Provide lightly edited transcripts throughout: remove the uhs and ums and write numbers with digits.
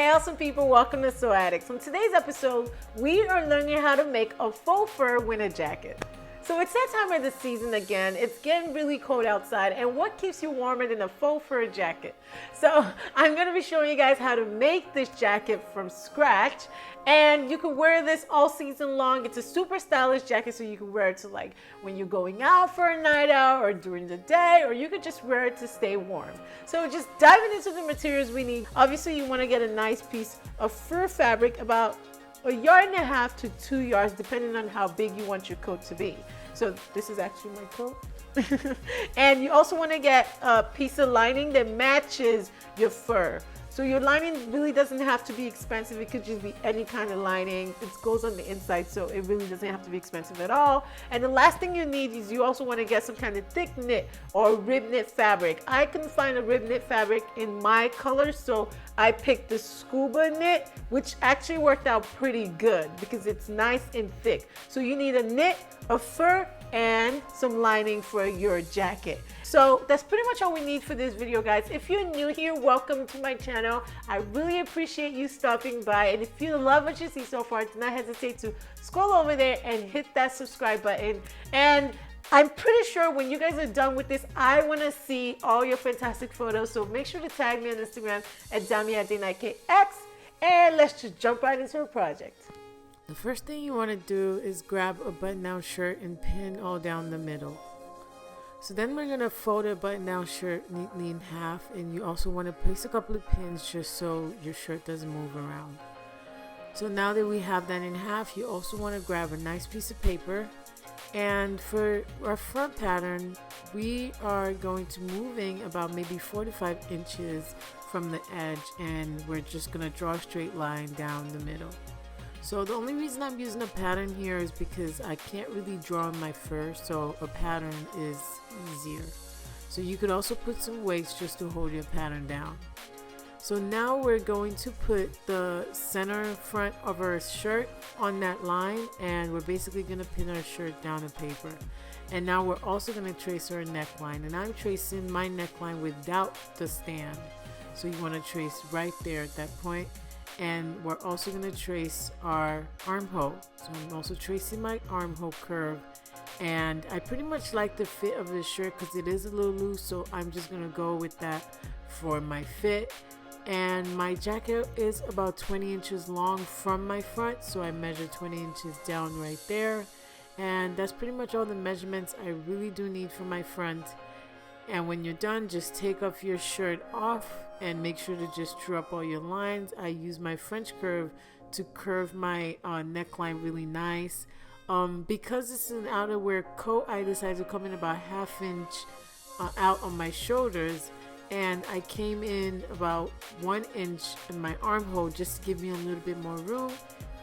Hey awesome people, welcome to Sew Addicts. On today's episode, we are learning how to make a faux fur winter jacket. So it's that time of the season again. It's getting really cold outside, and what keeps you warmer than a faux fur jacket? So I'm going to be showing you guys how to make this jacket from scratch, and you can wear this all season long. It's a super stylish jacket, so you can wear it to like when you're going out for a night out or during the day, or you could just wear it to stay warm. So just diving into the materials we need. Obviously you want to get a nice piece of fur fabric, about 1.5 yards to 2 yards, depending on how big you want your coat to be. So this is actually my coat. And you also want to get a piece of lining that matches your fur. So your lining really doesn't have to be expensive. It could just be any kind of lining. It goes on the inside, so it really doesn't have to be expensive at all. And the last thing you need is you also want to get some kind of thick knit or rib knit fabric. I couldn't find a rib knit fabric in my color, so I picked the Scuba knit, which actually worked out pretty good because it's nice and thick. So you need a knit, a fur, and some lining for your jacket. So that's pretty much all we need for this video, guys. If you're new here, welcome to my channel. I really appreciate you stopping by, and if you love what you see so far, do not hesitate to scroll over there and hit that subscribe button. And I'm pretty sure when you guys are done with this, I want to see all your fantastic photos, so make sure to tag me on Instagram at DamiaDNikX, and let's just jump right into the project. The first thing you want to do is grab a button-down shirt and pin all down the middle. So then we're going to fold a button-down shirt neatly in half, and you also want to place a couple of pins just so your shirt doesn't move around. So now that we have that in half, you also want to grab a nice piece of paper, and for our front pattern, we are going to moving about maybe 4 to 5 inches from the edge, and we're just going to draw a straight line down the middle. So the only reason I'm using a pattern here is because I can't really draw on my fur, so a pattern is easier. So you could also put some weights just to hold your pattern down. So now we're going to put the center front of our shirt on that line, and we're basically going to pin our shirt down to paper. And now we're also going to trace our neckline, and I'm tracing my neckline without the stand. So you want to trace right there at that point. And we're also going to trace our armhole. So I'm also tracing my armhole curve, and I pretty much like the fit of this shirt because it is a little loose, so I'm just going to go with that for my fit. And my jacket is about 20 inches long from my front, so I measure 20 inches down right there, and that's pretty much all the measurements I really do need for my front. And when you're done, just take off your shirt off and make sure to just true up all your lines. I use my French curve to curve my neckline really nice. Because it's an outerwear coat, I decided to come in about 1/2 inch out on my shoulders, and I came in about 1 inch in my armhole just to give me a little bit more room,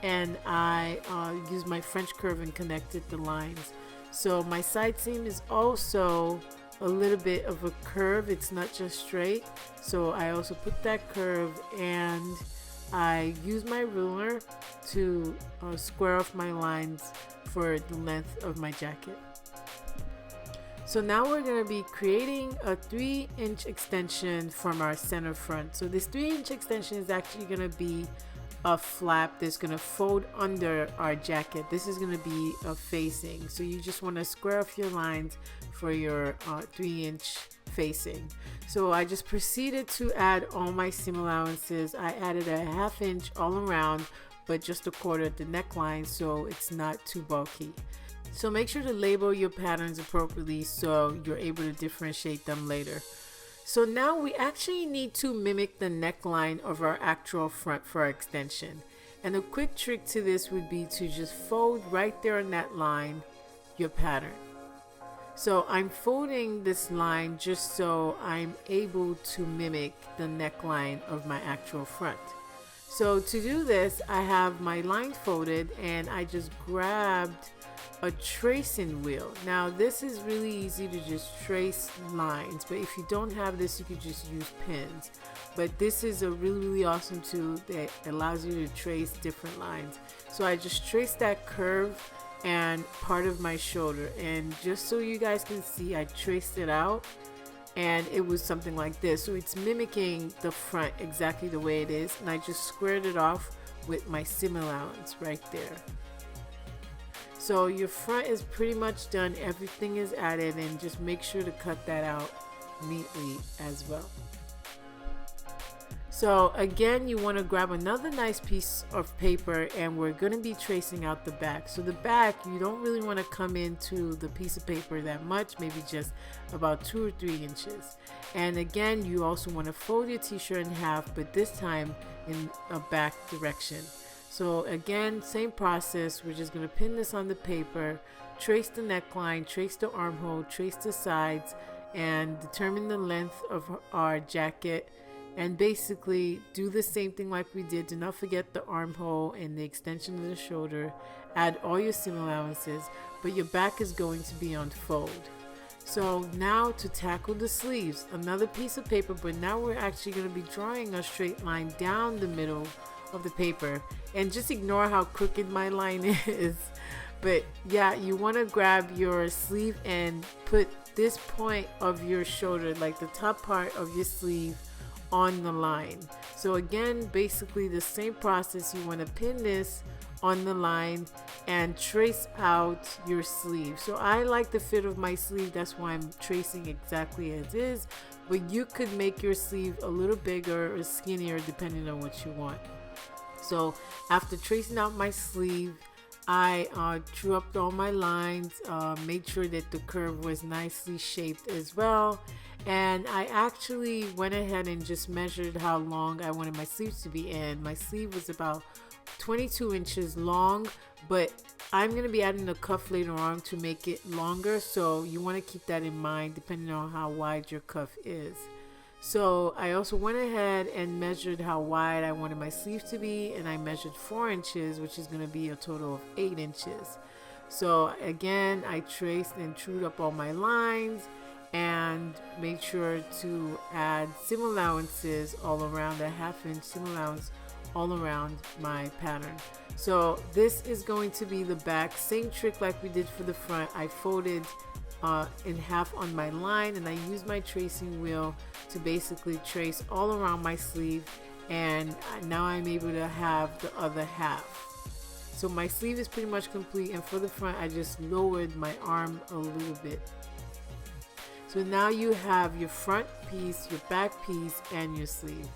and I used my French curve and connected the lines. So my side seam is also a little bit of a curve, it's not just straight, so I also put that curve, and I use my ruler to square off my lines for the length of my jacket. So now we're going to be creating a 3-inch extension from our center front. So this 3-inch extension is actually going to be a flap that's going to fold under our jacket. This is going to be a facing, so you just want to square off your lines for your 3-inch facing. So I just proceeded to add all my seam allowances. I added a 1/2 inch all around, but just a quarter at the neckline, so it's not too bulky. So make sure to label your patterns appropriately so you're able to differentiate them later. So now we actually need to mimic the neckline of our actual front for our extension. And a quick trick to this would be to just fold right there on that line your pattern. So I'm folding this line just so I'm able to mimic the neckline of my actual front. So to do this, I have my line folded, and I just grabbed a tracing wheel. Now this is really easy to just trace lines, but if you don't have this, you could just use pins. But this is a really awesome tool that allows you to trace different lines. So I just traced that curve and part of my shoulder, and just so you guys can see, I traced it out and it was something like this. So it's mimicking the front exactly the way it is, and I just squared it off with my seam allowance right there. So your front is pretty much done, everything is added, and just make sure to cut that out neatly as well. So again, you want to grab another nice piece of paper, and we're going to be tracing out the back. So the back, you don't really want to come into the piece of paper that much, maybe just about 2 or 3 inches. And again, you also want to fold your t-shirt in half, but this time in a back direction. So again, same process. We're just going to pin this on the paper, trace the neckline, trace the armhole, trace the sides, and determine the length of our jacket. And basically do the same thing like we did. Do not forget the armhole and the extension of the shoulder. Add all your seam allowances, but your back is going to be on fold. So now to tackle the sleeves, another piece of paper, but now we're actually going to be drawing a straight line down the middle of the paper. And just ignore how crooked my line is. But yeah, you want to grab your sleeve and put this point of your shoulder, like the top part of your sleeve, on the line. So again, basically the same process. You want to pin this on the line and trace out your sleeve. So I like the fit of my sleeve, that's why I'm tracing exactly as is, but you could make your sleeve a little bigger or skinnier depending on what you want. So after tracing out my sleeve, I drew up all my lines, made sure that the curve was nicely shaped as well. And I actually went ahead and just measured how long I wanted my sleeves to be in. My sleeve was about 22 inches long, but I'm going to be adding a cuff later on to make it longer. So you want to keep that in mind depending on how wide your cuff is. So I also went ahead and measured how wide I wanted my sleeve to be, and I measured 4 inches, which is going to be a total of 8 inches. So again, I traced and trued up all my lines and made sure to add seam allowances all around, a 1/2 inch seam allowance all around my pattern. So this is going to be the back. Same trick like we did for the front. I folded in half on my line, and I used my tracing wheel to basically trace all around my sleeve, and now I'm able to have the other half. So my sleeve is pretty much complete, and for the front I just lowered my arm a little bit. So now you have your front piece, your back piece, and your sleeve.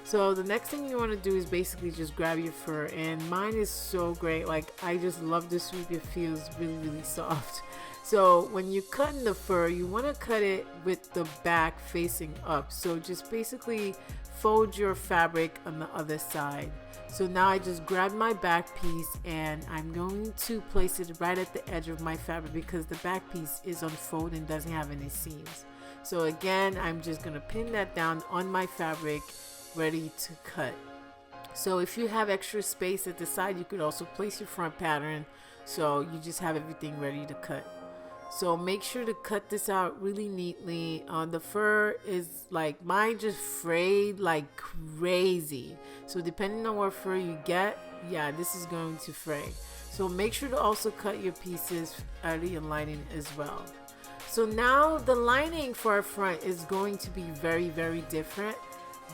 So the next thing you want to do is basically just grab your fur, and mine is so great. Like, I just love the sweep. It feels really soft. So when you're cutting the fur, you want to cut it with the back facing up. So just basically fold your fabric on the other side. So now I just grabbed my back piece, and I'm going to place it right at the edge of my fabric because the back piece is unfolded and doesn't have any seams. So again, I'm just going to pin that down on my fabric, ready to cut. So if you have extra space at the side, you could also place your front pattern, so you just have everything ready to cut. So make sure to cut this out really neatly. The fur is like, mine just frayed like crazy. So depending on what fur you get, yeah, this is going to fray. So make sure to also cut your pieces out of your lining as well. So now the lining for our front is going to be very different.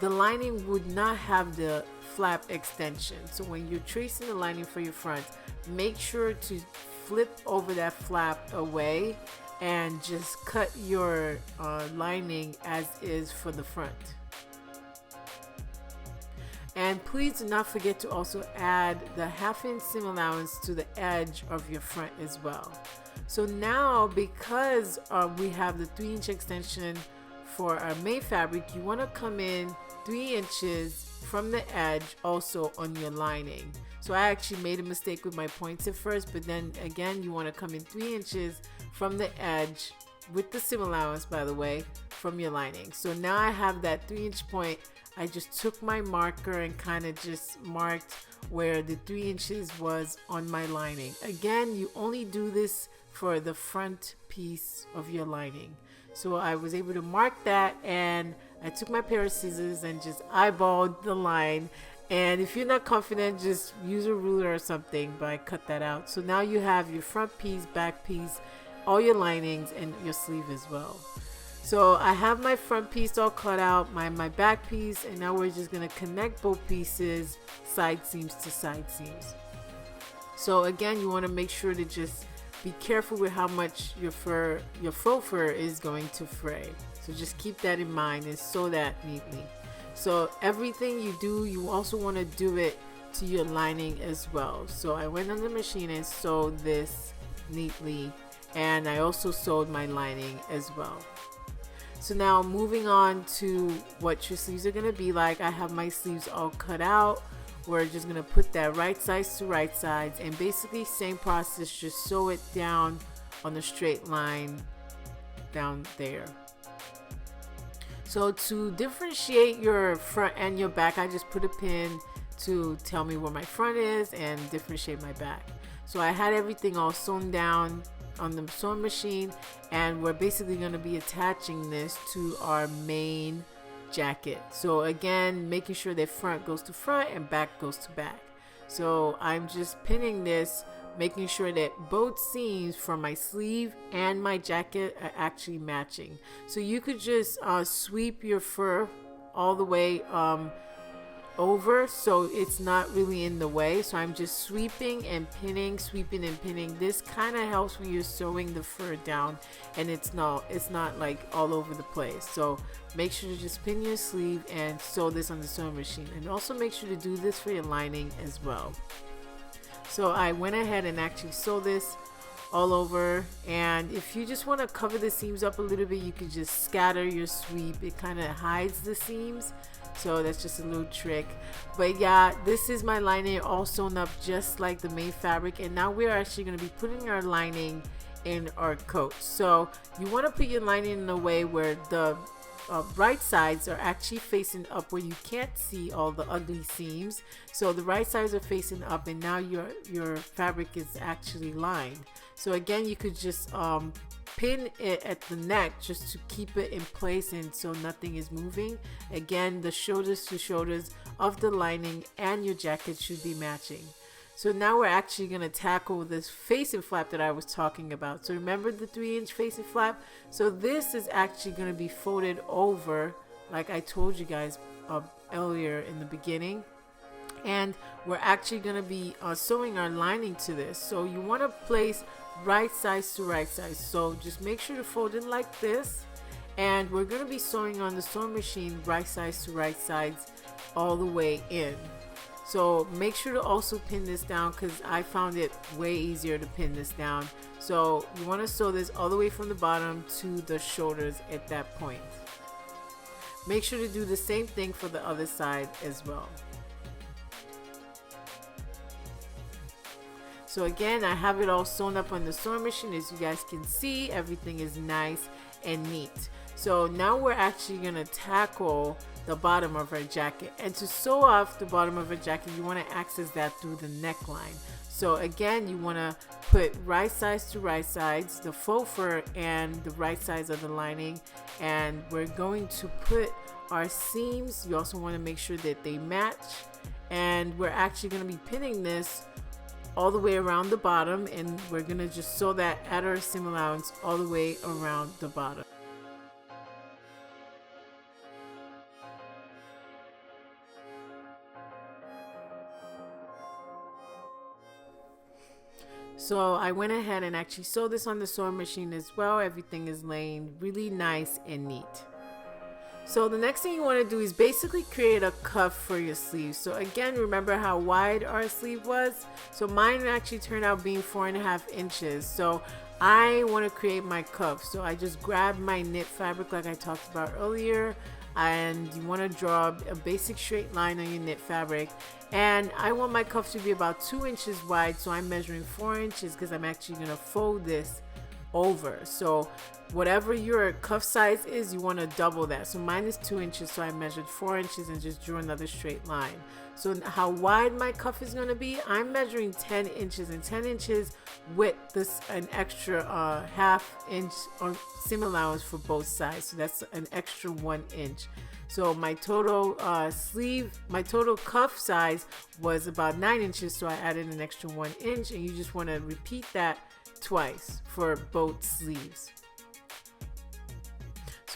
The lining would not have the flap extension. So when you're tracing the lining for your front, make sure to flip over that flap away and just cut your lining as is for the front. And please do not forget to also add the 1/2 inch seam allowance to the edge of your front as well. So now, because we have the 3 inch extension for our main fabric, you want to come in 3 inches from the edge also on your lining. So I actually made a mistake with my points at first, but then again, you want to come in 3 inches from the edge with the seam allowance, by the way, from your lining. So now I have that 3 inch point. I just took my marker and kind of just marked where the 3 inches was on my lining. Again, you only do this for the front piece of your lining. So I was able to mark that, and I took my pair of scissors and just eyeballed the line. And if you're not confident, just use a ruler or something, but I cut that out. So now you have your front piece, back piece, all your linings, and your sleeve as well. So I have my front piece all cut out, my back piece, and now we're just gonna connect both pieces, side seams to side seams. So again, you wanna make sure to just be careful with how much your faux fur is going to fray. So just keep that in mind and sew that neatly. So everything you do, you also wanna do it to your lining as well. So I went on the machine and sewed this neatly, and I also sewed my lining as well. So now moving on to what your sleeves are going to be like. I have my sleeves all cut out. We're just going to put that right sides to right sides, and basically same process, just sew it down on the straight line down there. So to differentiate your front and your back, I just put a pin to tell me where my front is and differentiate my back. So I had everything all sewn down on the sewing machine, and we're basically going to be attaching this to our main jacket. So again, making sure that front goes to front and back goes to back. So I'm just pinning this, making sure that both seams from my sleeve and my jacket are actually matching. So you could just sweep your fur all the way over, so it's not really in the way. So I'm just sweeping and pinning, sweeping and pinning. This kind of helps when you're sewing the fur down and it's not like all over the place. So make sure to just pin your sleeve and sew this on the sewing machine, and also make sure to do this for your lining as well. So I went ahead and actually sewed this all over, and if you just want to cover the seams up a little bit, you could just scatter your sweep. It kind of hides the seams. So that's just a little trick. But yeah, this is my lining all sewn up just like the main fabric, and now we're actually going to be putting our lining in our coat. So you want to put your lining in a way where the right sides are actually facing up, where you can't see all the ugly seams. So the right sides are facing up, and now your fabric is actually lined. So again, you could just pin it at the neck just to keep it in place, and so nothing is moving. Again, the shoulders to shoulders of the lining and your jacket should be matching. So now we're actually going to tackle this facing flap that I was talking about. So remember the 3-inch facing flap? So this is actually going to be folded over, like I told you guys earlier in the beginning. And we're actually going to be sewing our lining to this. So you want to place right sides to right sides. So just make sure to fold it like this. And we're going to be sewing on the sewing machine right sides to right sides all the way in. So make sure to also pin this down, because I found it way easier to pin this down. So you want to sew this all the way from the bottom to the shoulders at that point. Make sure to do the same thing for the other side as well. So again, I have it all sewn up on the sewing machine. As you guys can see, everything is nice and neat. So now we're actually going to tackle the bottom of our jacket. And to sew off the bottom of our jacket, you want to access that through the neckline. So again, you want to put right sides to right sides, the faux fur and the right sides of the lining. And we're going to put our seams. You also want to make sure that they match. And we're actually going to be pinning this all the way around the bottom, and we're going to just sew that at our seam allowance all the way around the bottom. So I went ahead and actually sewed this on the sewing machine as well. Everything is laying really nice and neat. So the next thing you want to do is basically create a cuff for your sleeve. So again, remember how wide our sleeve was? So mine actually turned out being 4.5 inches. So I want to create my cuff. So I just grabbed my knit fabric like I talked about earlier, and you want to draw a basic straight line on your knit fabric. And I want my cuff to be about 2 inches wide, so I'm measuring 4 inches because I'm actually going to fold this over. So whatever your cuff size is, you want to double that. So mine is 2 inches, so I measured 4 inches and just drew another straight line. So how wide my cuff is going to be, I'm measuring 10 inches, and 10 inches with this an extra half inch or seam allowance for both sides. So that's an extra 1 inch. So my total my total cuff size was about 9 inches, so I added an extra 1 inch, and you just want to repeat that twice for both sleeves.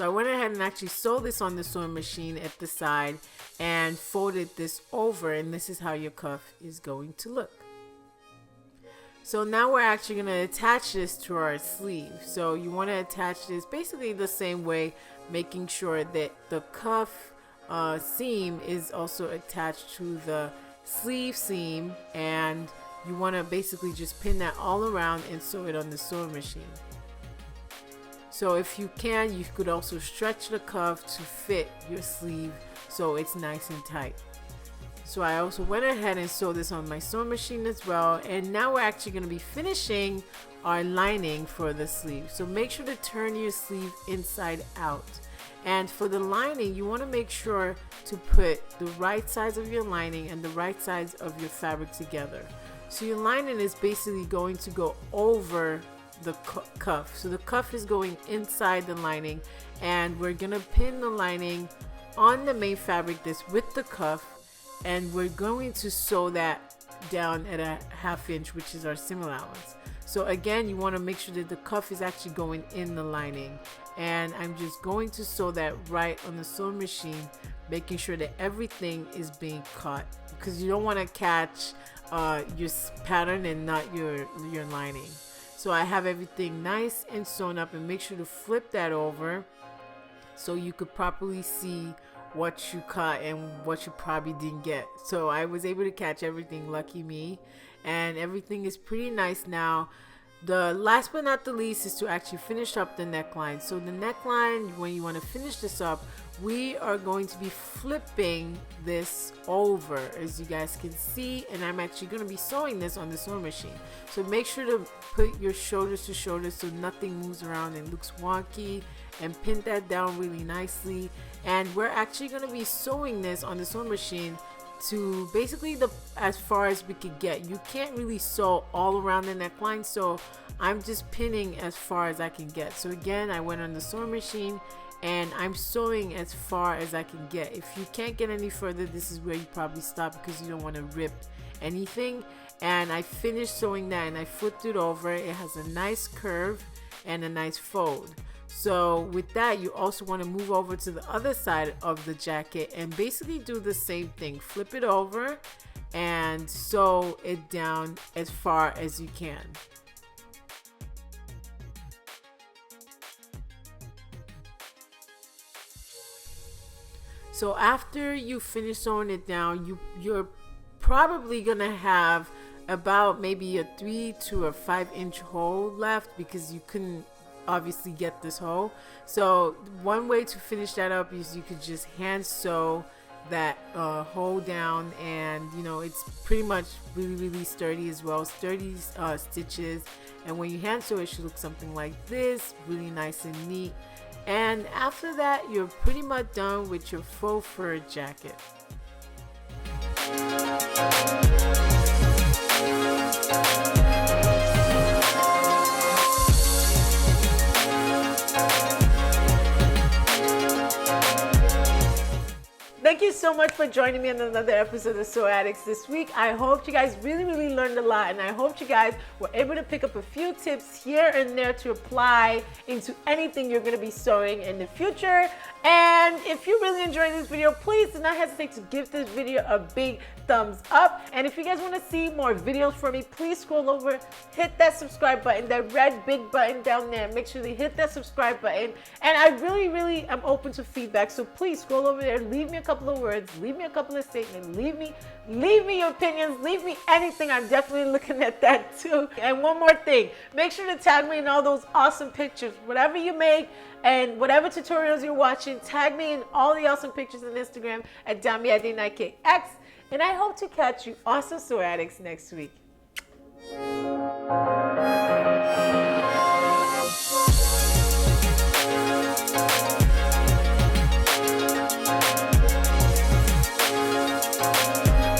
So I went ahead and actually sewed this on the sewing machine at the side and folded this over, and this is how your cuff is going to look. So now we're actually going to attach this to our sleeve. So you want to attach this basically the same way, making sure that the cuff seam is also attached to the sleeve seam, and you want to basically just pin that all around and sew it on the sewing machine. So if you can, you could also stretch the cuff to fit your sleeve so it's nice and tight. So I also went ahead and sewed this on my sewing machine as well. And now we're actually going to be finishing our lining for the sleeve. So make sure to turn your sleeve inside out. And for the lining, you want to make sure to put the right size of your lining and the right size of your fabric together. So your lining is basically going to go over the cuff. So the cuff is going inside the lining, and we're going to pin the lining on the main fabric that's with the cuff, and we're going to sew that down at a 1/2 inch, which is our seam allowance. So again, you want to make sure that the cuff is actually going in the lining, and I'm just going to sew that right on the sewing machine, making sure that everything is being caught, because you don't want to catch your pattern and not your lining. So I have everything nice and sewn up, and make sure to flip that over so you could properly see what you caught and what you probably didn't get. So I was able to catch everything, lucky me, and everything is pretty nice now. The last but not the least is to actually finish up the neckline. So the neckline, when you want to finish this up, we are going to be flipping this over, as you guys can see, and I'm actually going to be sewing this on the sewing machine. So make sure to put your shoulders to shoulders so nothing moves around and looks wonky, and pin that down really nicely. And we're actually going to be sewing this on the sewing machine to basically as far as we could get. You can't really sew all around the neckline, so I'm just pinning as far as I can get. So again, I went on the sewing machine and I'm sewing as far as I can get. If you can't get any further, this is where you probably stop, because you don't want to rip anything. And I finished sewing that and I flipped it over. It has a nice curve and a nice fold. So with that, you also want to move over to the other side of the jacket and basically do the same thing. Flip it over and sew it down as far as you can. So after you finish sewing it down, you're probably gonna have about maybe a 3 to a 5 inch hole left, because you couldn't obviously get this hole. So one way to finish that up is you could just hand sew that hole down, and you know, it's pretty much really sturdy as well, sturdy stitches. And when you hand sew, it should look something like this, really nice and neat. And after that, you're pretty much done with your faux fur jacket. Thank you so much for joining me on another episode of Sew Addicts this week. I hope you guys really learned a lot, and I hope you guys were able to pick up a few tips here and there to apply into anything you're going to be sewing in the future. And if you really enjoyed this video, please do not hesitate to give this video a big thumbs up. And if you guys want to see more videos from me, please scroll over, hit that subscribe button, that red big button down there. Make sure to hit that subscribe button. And I really am open to feedback, so please scroll over there, leave me a couple of words, leave me a couple of statements, leave me your opinions, leave me anything. I'm definitely looking at that too. And one more thing, make sure to tag me in all those awesome pictures, whatever you make and whatever tutorials you're watching. Tag me in all the awesome pictures on Instagram at DamiAD9KX. And I hope to catch you awesome Sew Addicts next week.